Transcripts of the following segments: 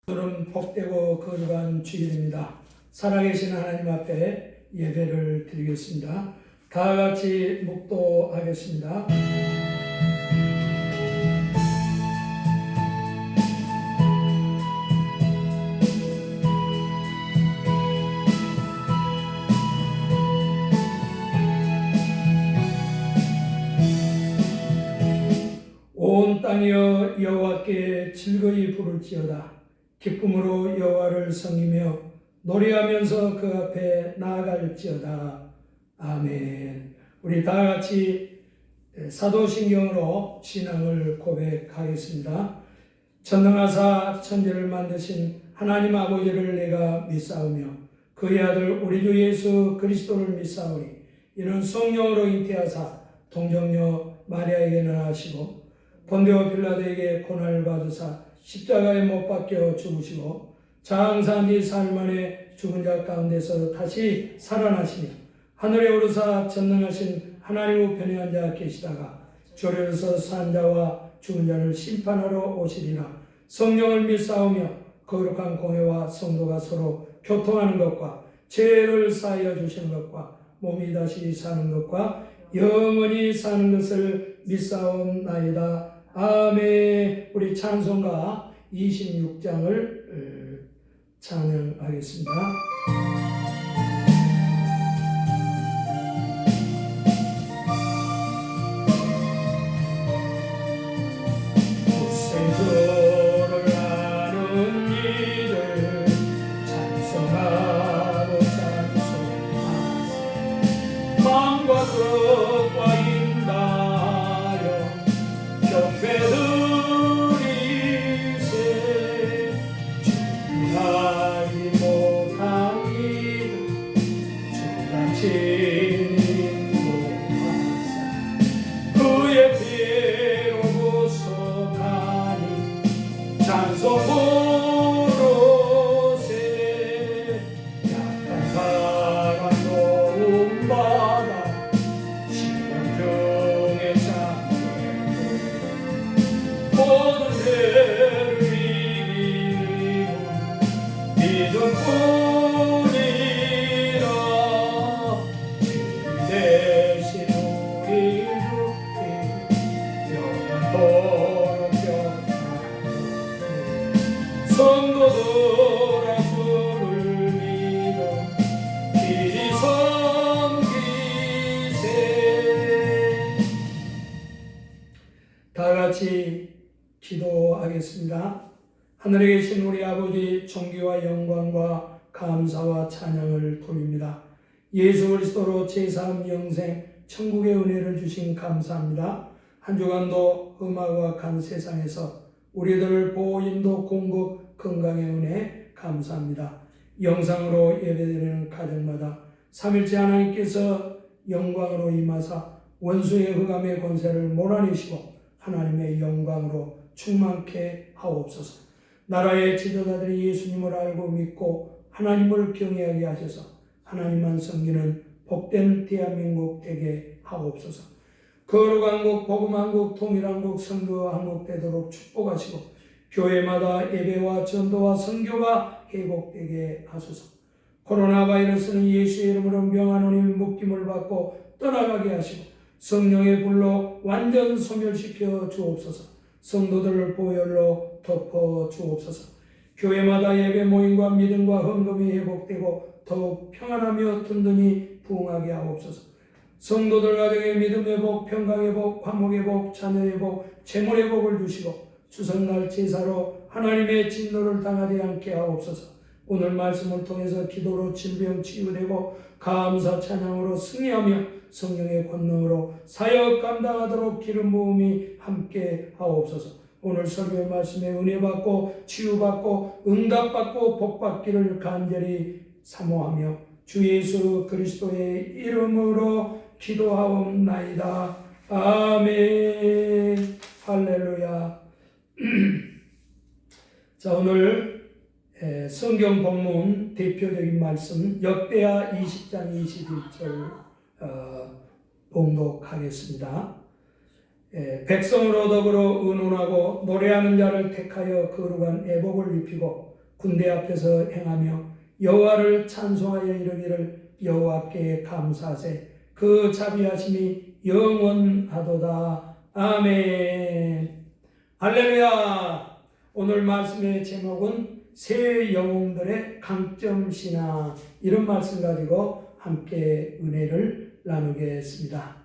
오늘은 복되고 거룩한 주일입니다. 살아계신 하나님 앞에 예배를 드리겠습니다. 다 같이 묵도하겠습니다. 온 땅이여 여호와께 즐거이 부를지어다. 기쁨으로 여호와를 섬기며 노래하면서 그 앞에 나아갈지어다. 아멘. 우리 다 같이 사도신경으로 신앙을 고백하겠습니다. 전능하사 천지를 만드신 하나님 아버지를 내가 믿사오며 그의 아들 우리 주 예수 그리스도를 믿사오니 이는 성령으로 잉태하사 동정녀 마리아에게 나시고 본디오 빌라도에게 고난을 받으사 십자가에 못 박혀 죽으시고 장사한 지 사흘 만에 죽은 자 가운데서 다시 살아나시며 하늘에 오르사 전능하신 하나님 우편에 앉아 계시다가 조련에서 산 자와 죽은 자를 심판하러 오시리라. 성령을 믿사오며 거룩한 공회와 성도가 서로 교통하는 것과 죄를 사하여 주시는 것과 몸이 다시 사는 것과 영원히 사는 것을 믿사옵나이다. 아멘. 우리 찬송가 26장을 찬양하겠습니다. 구세주를 아는 이들 찬송하고 찬송하세. 마음과 뜻과 인다여 경배드리세. 주하지 못한 일 주같이 인도하사 그의 피로 구속하니 찬송 부르세. 약한 사람 도움받아 시련 중에 모든 죄를 이기는 믿음뿐이라. 주 대신 우리 주께 영원토록 평안하네. 성도들아 주를 믿어 길이 섬기세. 다같이 기도하겠습니다. 하늘에 계신 우리 아버지, 존귀와 영광과 감사와 찬양을 돌립니다. 예수 그리스도로 제3 영생 천국의 은혜를 주신 감사합니다. 한 주간도 험하고 악한 세상에서 우리들을 보호 인도 공급 건강의 은혜 감사합니다. 영상으로 예배드리는 가정마다 삼일째 하나님께서 영광으로 임하사 원수의 흑암의 권세를 몰아내시고 하나님의 영광으로 충만케 하옵소서. 나라의 지도자들이 예수님을 알고 믿고 하나님을 경외하게 하셔서 하나님만 섬기는 복된 대한민국 되게 하옵소서. 거룩한국, 복음한국, 통일한국, 선교한국 되도록 축복하시고 교회마다 예배와 전도와 선교가 회복되게 하소서. 코로나 바이러스는 예수의 이름으로 명하노니 묶임을 받고 떠나가게 하시고 성령의 불로 완전 소멸시켜 주옵소서. 성도들을 보혈로 덮어 주옵소서. 교회마다 예배 모임과 믿음과 헌금이 회복되고 더욱 평안하며 든든히 부흥하게 하옵소서. 성도들 가정의 믿음 회복, 평강 회복, 화목 회복, 자녀 회복, 재물 회복을 주시고 추석날 제사로 하나님의 진노를 당하지 않게 하옵소서. 오늘 말씀을 통해서 기도로 질병 치유되고 감사 찬양으로 승리하며 성령의 권능으로 사역 감당하도록 기름 부음이 함께 하옵소서. 오늘 설교 말씀에 은혜 받고 치유 받고 응답 받고 복 받기를 간절히 사모하며 주 예수 그리스도의 이름으로 기도하옵나이다. 아멘. 할렐루야. 자, 오늘 성경 본문 대표적인 말씀 역대하 20장 21절 봉독하겠습니다. 백성으로 더불어 의논하고 노래하는 자를 택하여 거룩한 애복을 입히고 군대 앞에서 행하며 여호와를 찬송하여 이르기를 여호와께 감사하세. 그 자비하심이 영원하도다. 아멘. 할렐루야. 오늘 말씀의 제목은 새 영웅들의 강점 신앙, 이런 말씀 가지고 함께 은혜를 나누겠습니다.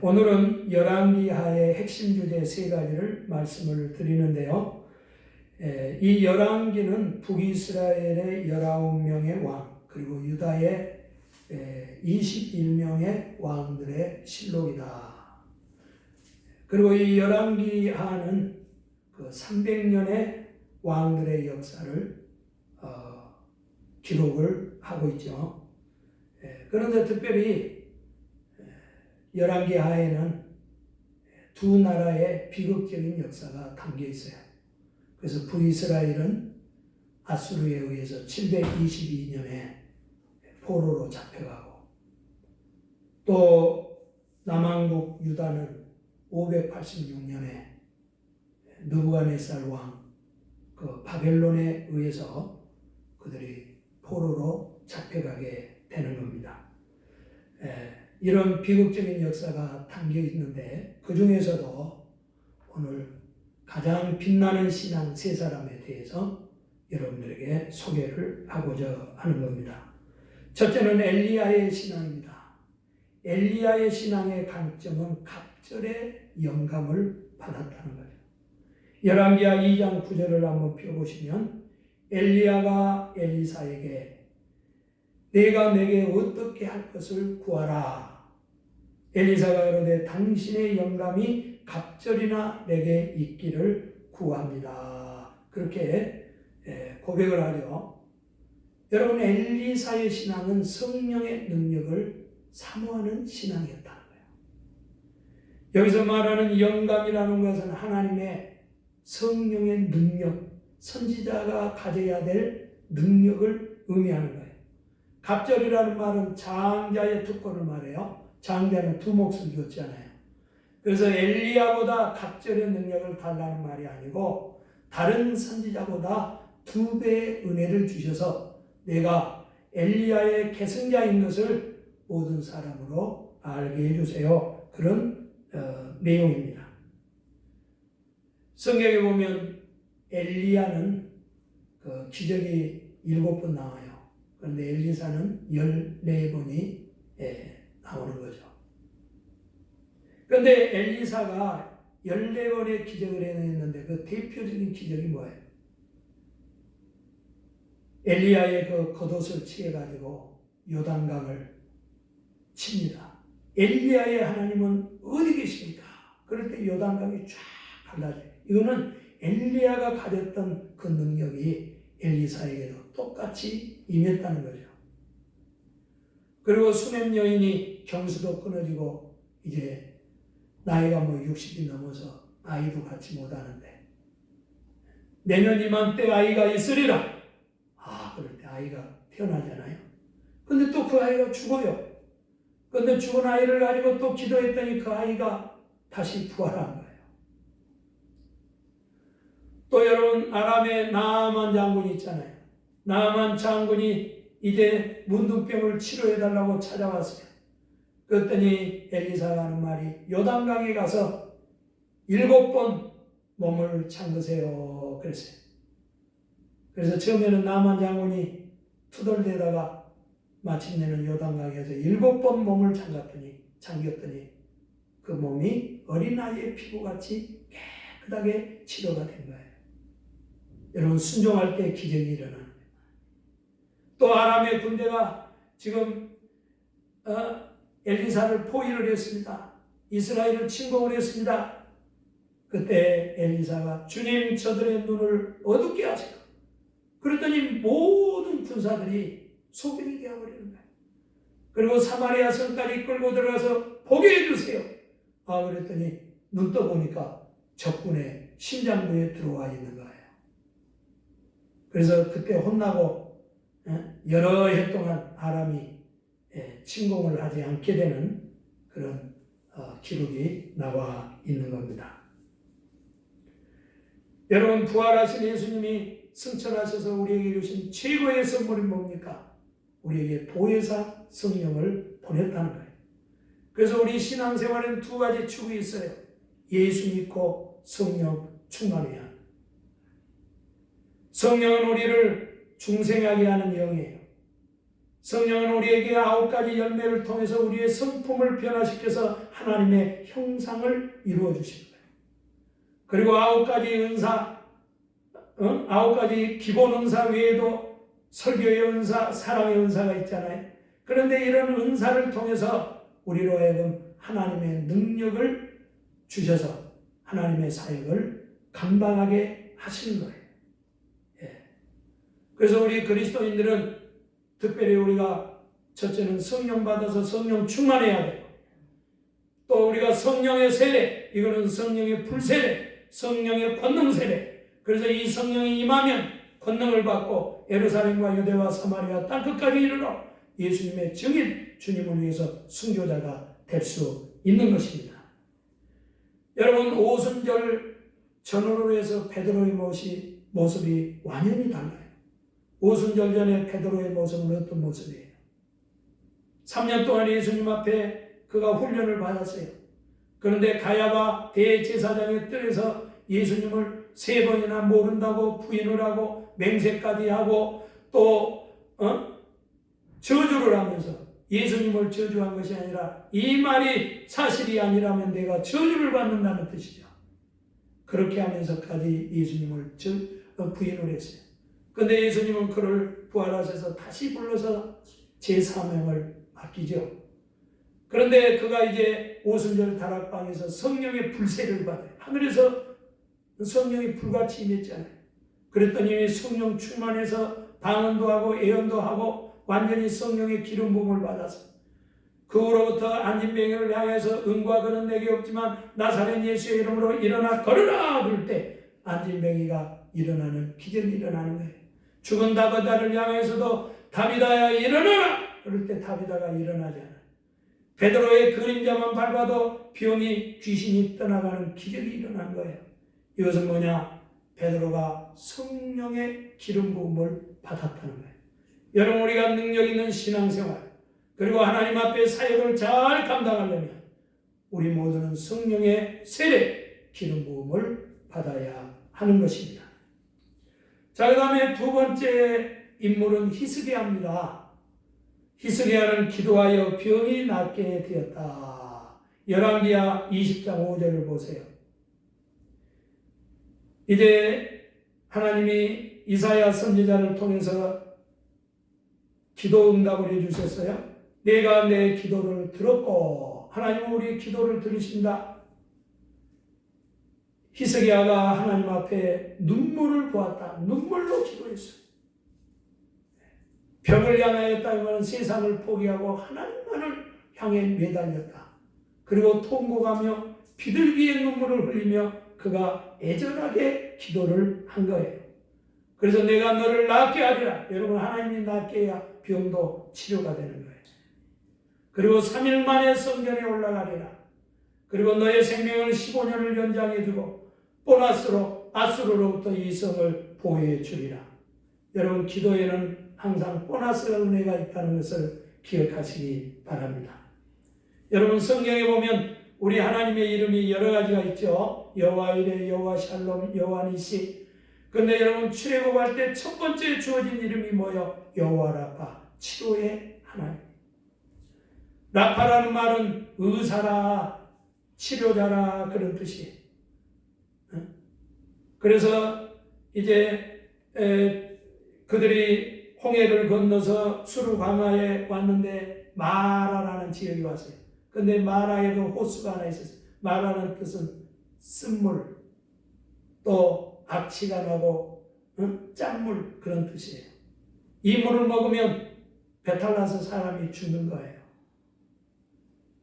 오늘은 열왕기하의 핵심 주제 세 가지를 말씀을 드리는데요. 이 열왕기는 북이스라엘의 19명의 왕, 그리고 유다의 21명의 왕들의 실록이다. 그리고 이 열왕기하는 그 300년의 왕들의 역사를 기록을 하고 있죠. 그런데 특별히 열왕기하에는 두 나라의 비극적인 역사가 담겨 있어요. 그래서 북이스라엘은 아수르에 의해서 722년에 포로로 잡혀가고, 또 남왕국 유다는 586년에 느부갓네살 왕, 그 바벨론에 의해서 그들이 포로로 잡혀가게 되는 겁니다. 이런 비극적인 역사가 담겨 있는데, 그 중에서도 오늘 가장 빛나는 신앙 세 사람에 대해서 여러분들에게 소개를 하고자 하는 겁니다. 첫째는 엘리야의 신앙입니다. 엘리야의 신앙의 강점은 갑절의 영감을 받았다는 거죠. 열왕기하 2장 9절을 한번 펴보시면, 엘리야가 엘리사에게 내가 내게 어떻게 할 것을 구하라. 엘리사가 그러되 당신의 영감이 갑절이나 내게 있기를 구합니다. 그렇게 고백을 하려. 여러분, 엘리사의 신앙은 성령의 능력을 사모하는 신앙이었다는 거예요. 여기서 말하는 영감이라는 것은 하나님의 성령의 능력, 선지자가 가져야 될 능력을 의미하는 거예요. 갑절이라는 말은 장자의 특권을 말해요. 장자는 두 몫을 줬잖아요. 그래서 엘리야보다 갑절의 능력을 달라는 말이 아니고, 다른 선지자보다 2배의 은혜를 주셔서 내가 엘리야의 계승자인 것을 모든 사람으로 알게 해주세요. 그런 내용입니다. 성경에 보면 엘리야는 그 기적이 7번 나와요. 그런데 엘리사는 14번이 나오는 거죠. 그런데 엘리사가 14번의 기적을 해냈는데 그 대표적인 기적이 뭐예요? 엘리야의 그 겉옷을 취해가지고 요단강을 칩니다. 엘리야의 하나님은 어디 계십니까? 그럴 때 요단강이 쫙 갈라져요. 이거는 엘리야가 가졌던 그 능력이 엘리사에게도 똑같이 임했다는 거죠. 그리고 수냄 여인이 경수도 끊어지고 이제 나이가 60이 넘어서 아이도 갖지 못하는데, 내년 이맘때 아이가 있으리라. 그럴 때 아이가 태어나잖아요. 근데 또 그 아이가 죽어요. 근데 죽은 아이를 가지고 또 기도했더니 그 아이가 다시 부활한 거예요. 또 여러분, 아람의 나아만 장군이 있잖아요. 나아만 장군이 이제 문둥병을 치료해달라고 찾아왔어요. 그랬더니 엘리사가 하는 말이, 요단강에 가서 7번 몸을 잠그세요 그랬어요. 그래서 처음에는 나아만 장군이 투덜대다가 마침내는 요단강에서 7번 몸을 잠겼더니 그 몸이 어린아이의 피부같이 깨끗하게 치료가 된 거예요. 여러분, 순종할 때 기적이 일어나는 거예요. 또 아람의 군대가 지금 엘리사를 포위를 했습니다. 이스라엘을 침공을 했습니다. 그때 엘리사가 주님, 저들의 눈을 어둡게 하세요. 그랬더니 모든 군사들이 소경이 되어버리는 거예요. 그리고 사마리아 성까지 끌고 들어가서 보게 해주세요. 그랬더니 눈 떠보니까 적군의 심장부에 들어와 있는 거예요. 그래서 그때 혼나고 여러 해 동안 아람이 침공을 하지 않게 되는 그런 기록이 나와 있는 겁니다. 여러분, 부활하신 예수님이 승천하셔서 우리에게 주신 최고의 선물이 뭡니까? 우리에게 보혜사 성령을 보냈다는 거예요. 그래서 우리 신앙생활에는 두 가지 축이 있어요. 예수 믿고 성령 충만해야 합니다. 성령은 우리를 중생하게 하는 영이에요. 성령은 우리에게 9가지 열매를 통해서 우리의 성품을 변화시켜서 하나님의 형상을 이루어 주시는 거예요. 그리고 9가지 은사, 9가지 기본 은사 외에도 설교의 은사, 사랑의 은사가 있잖아요. 그런데 이런 은사를 통해서 우리로 하여금 하나님의 능력을 주셔서 하나님의 사역을 감당하게 하시는 거예요. 예. 그래서 우리 그리스도인들은 특별히 우리가 첫째는 성령 받아서 성령 충만해야 돼요. 또 우리가 성령의 세례, 이거는 성령의 불세례, 성령의 권능 세례. 그래서 이 성령이 임하면 권능을 받고 예루살렘과 유대와 사마리아 땅끝까지 이르러 예수님의 증인, 주님을 위해서 순교자가 될 수 있는 것입니다. 여러분, 오순절 전후로 해서 베드로의 모습이 완전히 달라요. 오순절 전에 베드로의 모습은 어떤 모습이에요? 3년 동안 예수님 앞에 그가 훈련을 받았어요. 그런데 가야바 대제사장의 뜰에서 예수님을 3번이나 모른다고 부인을 하고 맹세까지 하고 또 저주를 하면서 예수님을 저주한 것이 아니라 이 말이 사실이 아니라면 내가 저주를 받는다는 뜻이죠. 그렇게 하면서까지 예수님을 부인을 했어요. 그런데 예수님은 그를 부활하셔서 다시 불러서 제 사명을 맡기죠. 그런데 그가 이제 오순절 다락방에서 성령의 불세를 받아요. 하늘에서 성령이 불같이 임했잖아요. 그랬더니 성령 충만해서 방언도 하고 예언도 하고 완전히 성령의 기름 부음을 받아서 그 후로부터 안진뱅이를 향해서 은과 금은 내게 없지만 나사렛 예수의 이름으로 일어나 걸으라 그럴 때 안진뱅이가 일어나는 기적이 일어나는 거예요. 죽은 다비다를 향해서도 다비다야 일어나라 그럴 때 다비다가 일어나지 않아요. 베드로의 그림자만 밟아도 병이 귀신이 떠나가는 기적이 일어난 거예요. 이것은 뭐냐? 베드로가 성령의 기름 부음을 받았다는 거예요. 여러분, 우리가 능력 있는 신앙생활 그리고 하나님 앞에 사역을 잘 감당하려면 우리 모두는 성령의 세례 기름 부음을 받아야 하는 것입니다. 자, 그 다음에 두 번째 인물은 히스기야입니다. 히스기야는 기도하여 병이 낫게 되었다. 열왕기야 20장 5절을 보세요. 이제 하나님이 이사야 선지자를 통해서 기도 응답을 해주셨어요. 내가 내 기도를 들었고 하나님은 우리 기도를 들으신다. 히스기야가 하나님 앞에 눈물을 보았다. 눈물로 기도했어요. 벽을 향하였다면 세상을 포기하고 하나님만을 향해 매달렸다. 그리고 통곡하며 비둘기의 눈물을 흘리며 그가 애절하게 기도를 한 거예요. 그래서 내가 너를 낫게 하리라. 여러분, 하나님이 낫게 해야 병도 치료가 되는 거예요. 그리고 3일 만에 성전에 올라가리라. 그리고 너의 생명을 15년을 연장해주고 보너스로 아수르로부터 이 성을 보호해 주리라. 여러분, 기도에는 항상 보너스가 은혜가 있다는 것을 기억하시기 바랍니다. 여러분, 성경에 보면 우리 하나님의 이름이 여러 가지가 있죠. 여호와 이레, 여호와 샬롬, 여호와 니시. 그런데 여러분, 출애굽할 때 첫 번째 주어진 이름이 뭐예요? 여호와 라파, 치료의 하나님. 라파라는 말은 의사라, 치료자라 그런 뜻이에요. 그래서 이제 그들이 홍해를 건너서 수르 강화에 왔는데 마라라는 지역이 왔어요. 근데 마라에도 호수가 하나 있었어요. 마라는 뜻은 쓴물, 또 악취가 나고 짠물 그런 뜻이에요. 이 물을 먹으면 배탈 나서 사람이 죽는 거예요.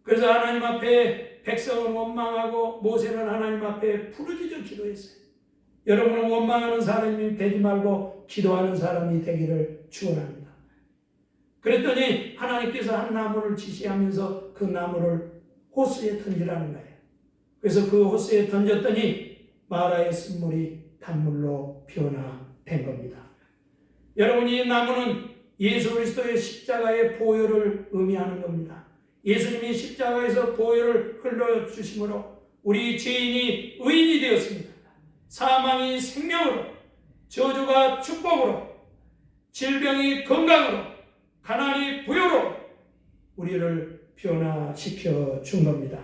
그래서 하나님 앞에 백성은 원망하고 모세는 하나님 앞에 부르짖어 기도했어요. 여러분은 원망하는 사람이 되지 말고 기도하는 사람이 되기를 축원합니다. 그랬더니 하나님께서 한 나무를 지시하면서 그 나무를 호수에 던지라는 거예요. 그래서 그 호수에 던졌더니 마라의 쓴물이 단물로 변화된 된 겁니다. 여러분, 이 나무는 예수 그리스도의 십자가의 보혈을 의미하는 겁니다. 예수님이 십자가에서 보혈을 흘려주심으로 우리 죄인이 의인이 되었습니다. 사망이 생명으로, 저주가 축복으로, 질병이 건강으로, 가난이 부여로 우리를 변화시켜 준 겁니다.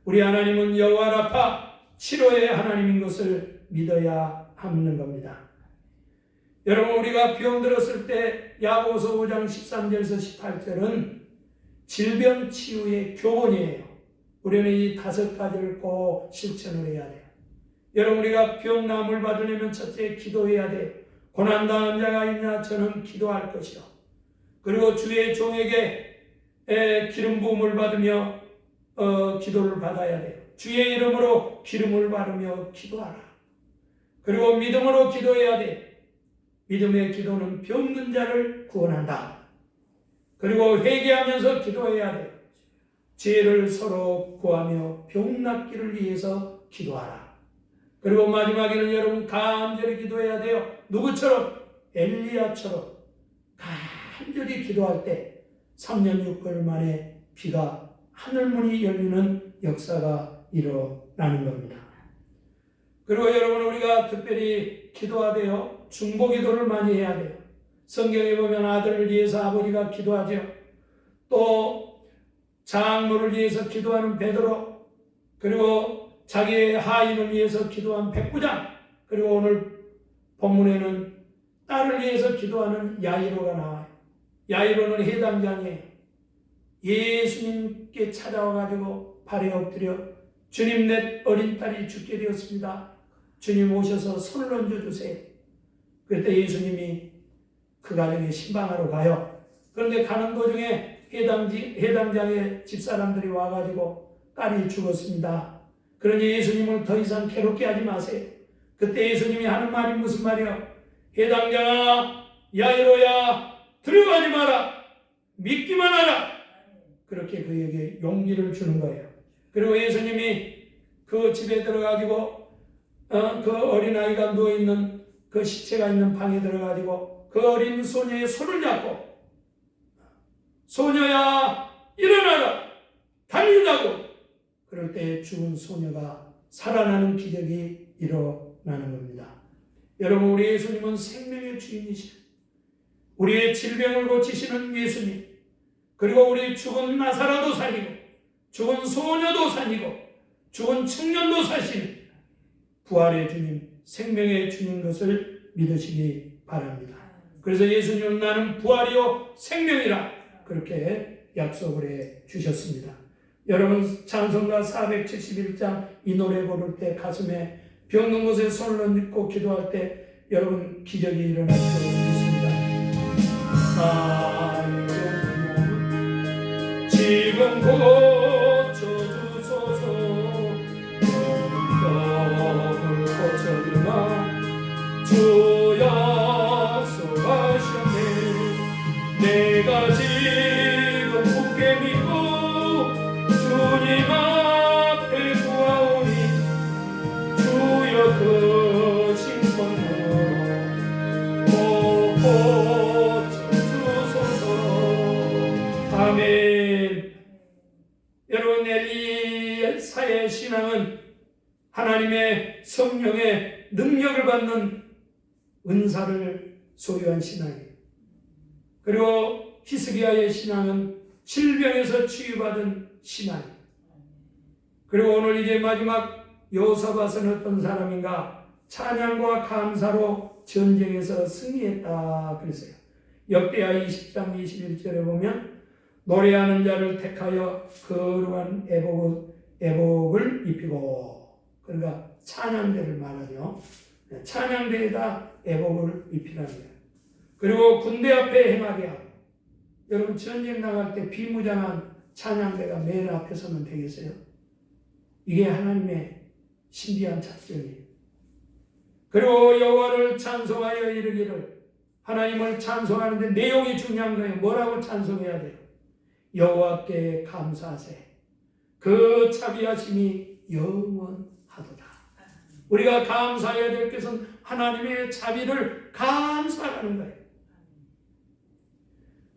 우리 하나님은 여호와 라파, 치료의 하나님인 것을 믿어야 하는 겁니다. 여러분, 우리가 병들었을 때 야고보서 5장 13절에서 18절은 질병 치유의 교훈이에요. 우리는 이 5가지를 꼭 실천을 해야 돼요. 여러분, 우리가 병남을 받으려면 첫째 기도해야 돼요. 고난당한 자가 있냐? 저는 기도할 것이요. 그리고 주의 종에게 기름 부음을 받으며 기도를 받아야 돼요. 주의 이름으로 기름을 바르며 기도하라. 그리고 믿음으로 기도해야 돼요. 믿음의 기도는 병든 자를 구원한다. 그리고 회개하면서 기도해야 돼요. 죄를 서로 구하며 병 낫기를 위해서 기도하라. 그리고 마지막에는 여러분 간절히 기도해야 돼요. 누구처럼? 엘리야처럼 간절히 기도할 때 3년 6개월 만에 비가 하늘문이 열리는 역사가 일어나는 겁니다. 그리고 여러분, 우리가 특별히 기도해야 돼요. 중보기도를 많이 해야 돼요. 성경에 보면 아들을 위해서 아버지가 기도하죠. 또 장모를 위해서 기도하는 베드로, 그리고 자기의 하인을 위해서 기도한 백부장, 그리고 오늘 본문에는 딸을 위해서 기도하는 야이로가 나와요. 야이로는 해당장이에요. 예수님께 찾아와가지고 발에 엎드려 주님, 내 어린 딸이 죽게 되었습니다. 주님 오셔서 손을 얹어주세요. 그때 예수님이 그 가정에 신방하러 가요. 그런데 가는 도중에 해당장의 집사람들이 와가지고 딸이 죽었습니다. 그러니 예수님을 더 이상 괴롭게 하지 마세요. 그때 예수님이 하는 말이 무슨 말이요? 해당장아, 야이로야, 들어가지 마라. 믿기만 하라. 그렇게 그에게 용기를 주는 거예요. 그리고 예수님이 그 집에 들어가지고 그 어린아이가 누워있는 그 시체가 있는 방에 들어가지고 그 어린 소녀의 손을 잡고 소녀야 일어나라 달리자고. 그럴 때 죽은 소녀가 살아나는 기적이 일어나는 겁니다. 여러분, 우리 예수님은 생명의 주인이시죠. 우리의 질병을 고치시는 예수님, 그리고 우리 죽은 나사로도 살리고 죽은 소녀도 살리고 죽은 청년도 사시는 부활의 주님, 생명의 주님 것을 믿으시기 바랍니다. 그래서 예수님은 나는 부활이요 생명이라 그렇게 약속을 해 주셨습니다. 여러분, 찬송가 471장 이 노래 부를 때 가슴에 병든 곳에 손을 얹고 기도할 때 여러분 기적이 일어날 줄 믿습니다. 나의 몸은 지금 고쳐주소서. 병을 고쳐주마 주 약속하셨네. 내가 지금 굳게 믿고 주님 앞에 구하오니 주여 그 심판으로 고쳐주소서. 아멘. 여러분, 엘리사의 신앙은 하나님의 성령의 능력을 받는 은사를 소유한 신앙이에요. 그리고 히스기야의 신앙은 질병에서 치유받은 신앙이에요. 그리고 오늘 이제 마지막 여호사밧은 어떤 사람인가? 찬양과 감사로 전쟁에서 승리했다 그랬어요. 역대하 20장 21절에 보면 노래하는 자를 택하여 거룩한 애복을 입히고, 그러니까 찬양대를 말하죠. 찬양대에다 애복을 입히라는 거예요. 그리고 군대 앞에 행하게 하고. 여러분, 전쟁 나갈 때 비무장한 찬양대가 맨 앞에 서면 되겠어요? 이게 하나님의 신비한 작전이에요. 그리고 여호와를 찬송하여 이르기를, 하나님을 찬송하는데 내용이 중요한 거예요. 뭐라고 찬송해야 돼요? 여호와께 감사하세. 그 자비하심이 영원하도다. 우리가 감사해야 될 것은 하나님의 자비를 감사하는 거예요.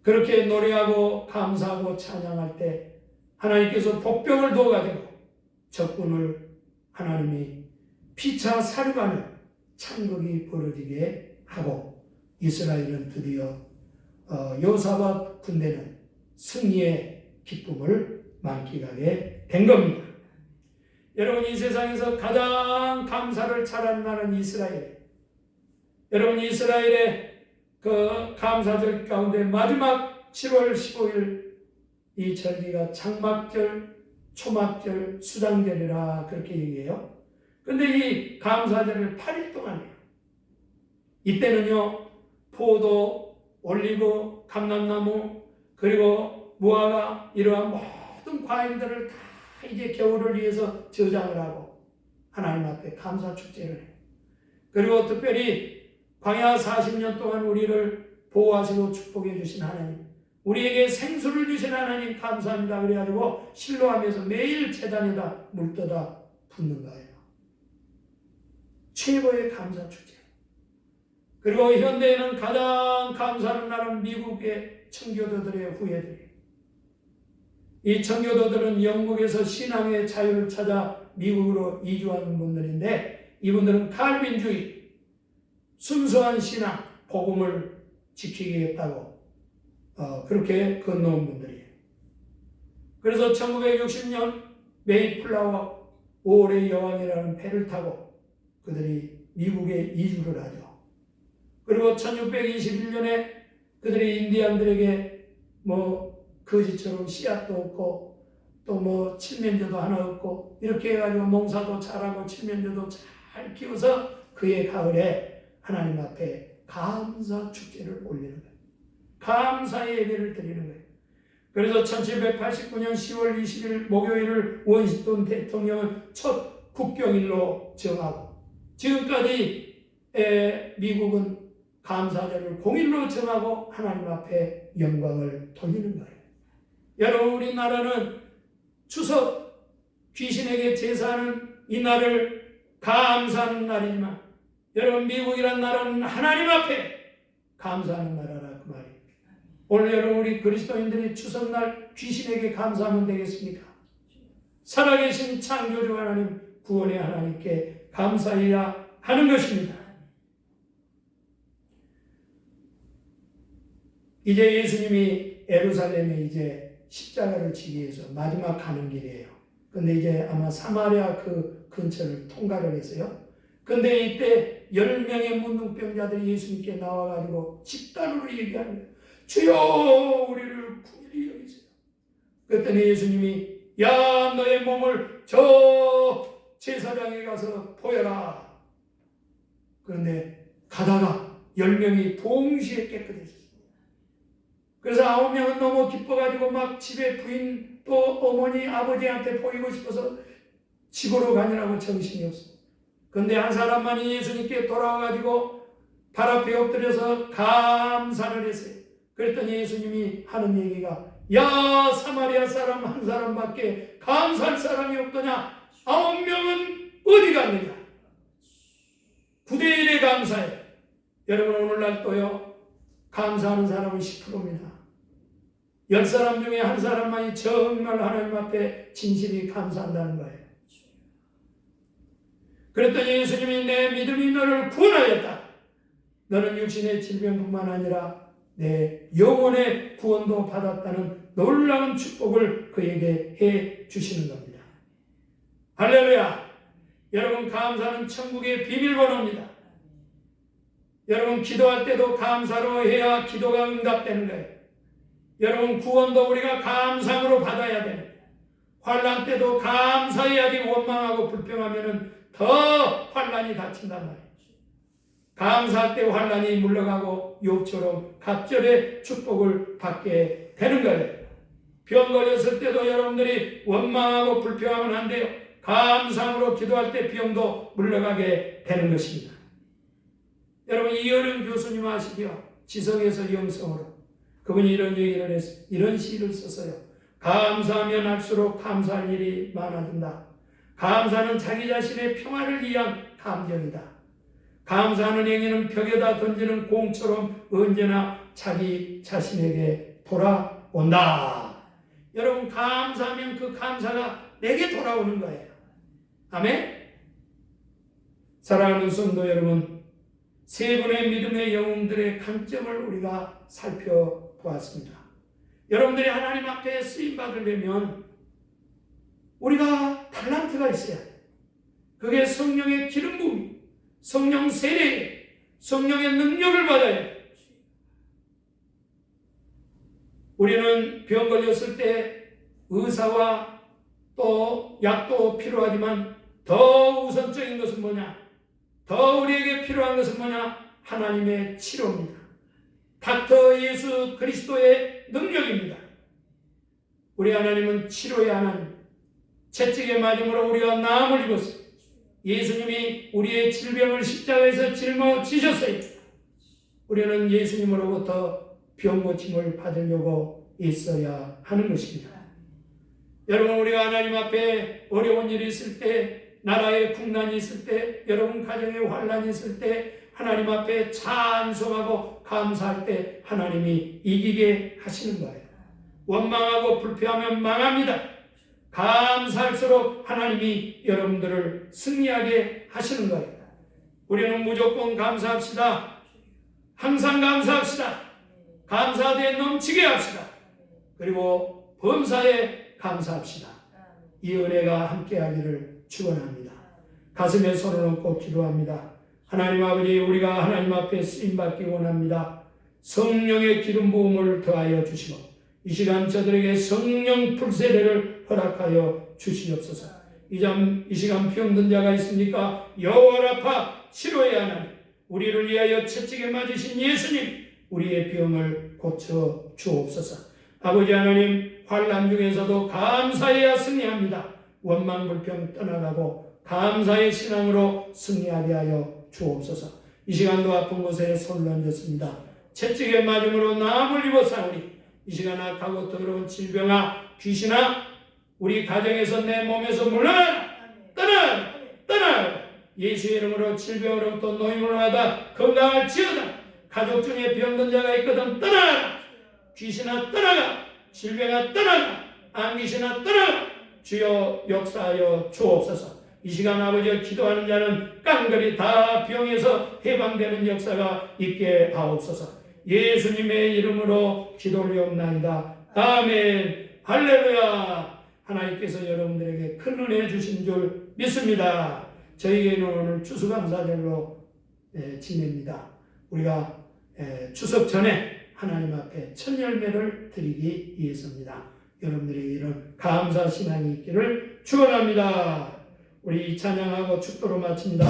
그렇게 노래하고 감사하고 찬양할 때 하나님께서 복병을 두어가지고 적군을 하나님이 피차 사륙하는 창극이 벌어지게 하고 이스라엘은 드디어 여호사밧 군대는 승리의 기쁨을 만끽하게 된 겁니다. 여러분, 이 세상에서 가장 감사를 잘하는 나라는 이스라엘. 여러분, 이스라엘의 그 감사절 가운데 마지막 7월 15일 이 절기가 장막절, 초막절, 수장절이라 그렇게 얘기해요. 근데 이 감사절을 8일 동안 해요. 이때는요, 포도, 올리브, 감람나무, 그리고 무화과 이러한 모든 과일들을 다 이제 겨울을 위해서 저장을 하고 하나님 앞에 감사 축제를 해요. 그리고 특별히 광야 40년 동안 우리를 보호하시고 축복해 주신 하나님, 우리에게 생수를 주신 하나님 감사합니다. 그래가지고 실로하면서 매일 제단에다 물 떠다 붓는 거예요. 최고의 감사 축제. 그리고 현대에는 가장 감사하는 나라는 미국의 청교도들의 후예들이에요. 이 청교도들은 영국에서 신앙의 자유를 찾아 미국으로 이주하는 분들인데 이분들은 칼빈주의, 순수한 신앙, 복음을 지키겠다고 그렇게 건너온 분들이에요. 그래서 1960년 메이플라워 5월의 여왕이라는 배를 타고 그들이 미국에 이주를 하죠. 그리고 1621년에 그들이 인디안들에게 거지처럼 씨앗도 없고 또 칠면조도 하나 없고 이렇게 해가지고 농사도 잘하고 칠면조도 잘 키워서 그의 가을에 하나님 앞에 감사 축제를 올리는 거예요. 감사의 예배를 드리는 거예요. 그래서 1789년 10월 20일 목요일을 원시돈 대통령은 첫 국경일로 정하고 지금까지 미국은 감사절을 공일로 정하고 하나님 앞에 영광을 돌리는 거예요. 여러분, 우리나라는 추석 귀신에게 제사하는 이 날을 감사하는 날이지만 여러분, 미국이란 나라는 하나님 앞에 감사하는 나라라 그 말이에요. 오늘 여러분, 우리 그리스도인들이 추석날 귀신에게 감사하면 되겠습니까? 살아계신 창조주 하나님, 구원의 하나님께 감사해야 하는 것입니다. 이제 예수님이 예루살렘에 이제 십자가를 지기 위해서 마지막 가는 길이에요. 근데 이제 아마 사마리아 그 근처를 통과를 했어요. 근데 이때 10명의 문둥병자들이 예수님께 나와가지고 집단으로 얘기하는 거예요. 주여, 우리를 긍휼히 여기세요. 그랬더니 예수님이 야, 너의 몸을 저 제사장에 가서 보여라. 그런데 가다가 10명이 동시에 깨끗해졌어요. 그래서 9명은 너무 기뻐가지고 막 집에 부인 또 어머니 아버지한테 보이고 싶어서 집으로 가느라고 정신이 없어요. 그런데 한 사람만이 예수님께 돌아와가지고 발 앞에 엎드려서 감사를 했어요. 그랬더니 예수님이 하는 얘기가 야, 사마리아 사람 한 사람밖에 감사할 사람이 없더냐? 9명은 어디 갔느냐? 9대1에 감사해. 여러분, 오늘날 또요, 감사하는 사람은 10%입니다. 10사람 중에 한 사람만이 정말 하나님 앞에 진실이 감사한다는 거예요. 그랬더니 예수님이 내 믿음이 너를 구원하였다. 너는 육신의 질병뿐만 아니라 내 영혼의 구원도 받았다는 놀라운 축복을 그에게 해 주시는 겁니다. 할렐루야. 여러분, 감사는 천국의 비밀번호입니다. 여러분, 기도할 때도 감사로 해야 기도가 응답되는 거예요. 여러분, 구원도 우리가 감상으로 받아야 됩니다. 환난 때도 감사해야지 원망하고 불평하면 더 환난이 닥친단 말이에요. 감사할 때 환난이 물러가고 욥처럼 갑절의 축복을 받게 되는 거예요. 병 걸렸을 때도 여러분들이 원망하고 불평하면 안 돼요. 감상으로 기도할 때 병도 물러가게 되는 것입니다. 여러분, 이어른 교수님 아시죠? 지성에서 영성으로. 그분이 이런 얘기를 했어요. 이런 시를 썼어요. 감사하면 할수록 감사할 일이 많아진다. 감사는 자기 자신의 평화를 위한 감정이다. 감사하는 행위는 벽에다 던지는 공처럼 언제나 자기 자신에게 돌아온다. 여러분, 감사하면 그 감사가 내게 돌아오는 거예요. 아멘. 사랑하는 성도 여러분, 세 분의 믿음의 영웅들의 강점을 우리가 살펴보았습니다. 여러분들이 하나님 앞에 쓰임 받으려면 우리가 달란트가 있어야 돼요. 그게 성령의 기름 부음, 성령 세례, 성령의 능력을 받아야 돼요. 우리는 병 걸렸을 때 의사와 또 약도 필요하지만 더 우선적인 것은 뭐냐? 더 우리에게 필요한 것은 뭐냐? 하나님의 치료입니다. 닥터 예수 그리스도의 능력입니다. 우리 하나님은 치료의 하나님, 채찍에 맞음으로 우리가 나음을 입었습니다. 예수님이 우리의 질병을 십자가에서 짊어지셨어요. 우리는 예수님으로부터 병 고침을 받으려고 있어야 하는 것입니다. 여러분, 우리가 하나님 앞에 어려운 일이 있을 때, 나라에 국난이 있을 때, 여러분 가정에 환난이 있을 때 하나님 앞에 찬송하고 감사할 때 하나님이 이기게 하시는 거예요. 원망하고 불평하면 망합니다. 감사할수록 하나님이 여러분들을 승리하게 하시는 거예요. 우리는 무조건 감사합시다. 항상 감사합시다. 감사대에 넘치게 합시다. 그리고 범사에 감사합시다. 이 은혜가 함께하기를 축원합니다. 가슴에 손을 얹고 기도합니다. 하나님 아버지, 우리가 하나님 앞에 쓰임받기 원합니다. 성령의 기름 부음을 더하여 주시고 이 시간 저들에게 성령 풀세례를 허락하여 주시옵소서. 이 시간 병든 자가 있습니까? 여호와라파 치료의 하나님, 우리를 위하여 채찍에 맞으신 예수님, 우리의 병을 고쳐 주옵소서. 아버지 하나님, 환난 중에서도 감사해야 승리합니다. 원망 불평 떠나가고 감사의 신앙으로 승리하게 하여 주옵소서. 이 시간도 아픈 곳에 손을 얹었습니다. 채찍에 맞음으로 나음을 입었사오니 이 시간 악하고 더러운 질병아, 귀신아, 우리 가정에서 내 몸에서 물러나라. 떠나라. 떠나라. 예수의 이름으로 질병으로부터 노임을 받아 건강할지어다. 가족 중에 병든 자가 있거든 떠나라. 귀신아 떠나가. 질병아 떠나가. 암귀신아 떠나가. 주여 역사하여 주옵소서. 이 시간 아버지여, 기도하는 자는 깡그리 다 병에서 해방되는 역사가 있게 하옵소서. 예수님의 이름으로 기도하옵나이다. 아멘. 할렐루야. 하나님께서 여러분들에게 큰 은혜 주신 줄 믿습니다. 저희에게는 오늘 추수감사절로 지냅니다. 우리가 추석 전에 하나님 앞에 첫 열매를 드리기 위해서입니다. 여러분들에게 이런 감사 신앙이 있기를 축원합니다. 우리 찬양하고 축도로 마칩니다.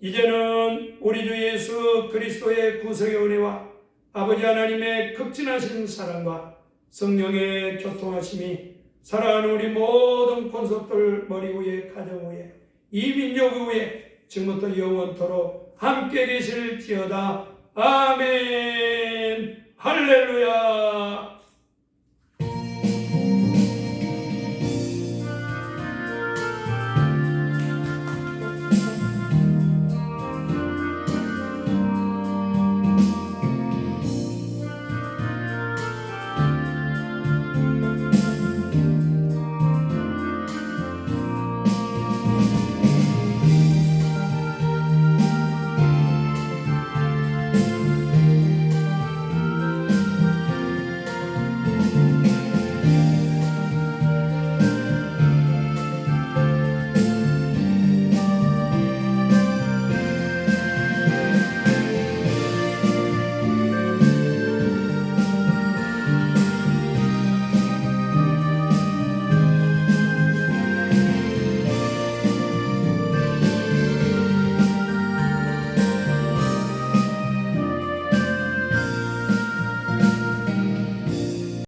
이제는 우리 주 예수 그리스도의 구속의 은혜와 아버지 하나님의 극진하신 사랑과 성령의 교통하심이 사랑하는 우리 모든 권속들 머리 위에, 가정 위에, 이 민족 위에 지금부터 영원토록 함께 계실지어다. 아멘. 할렐루야.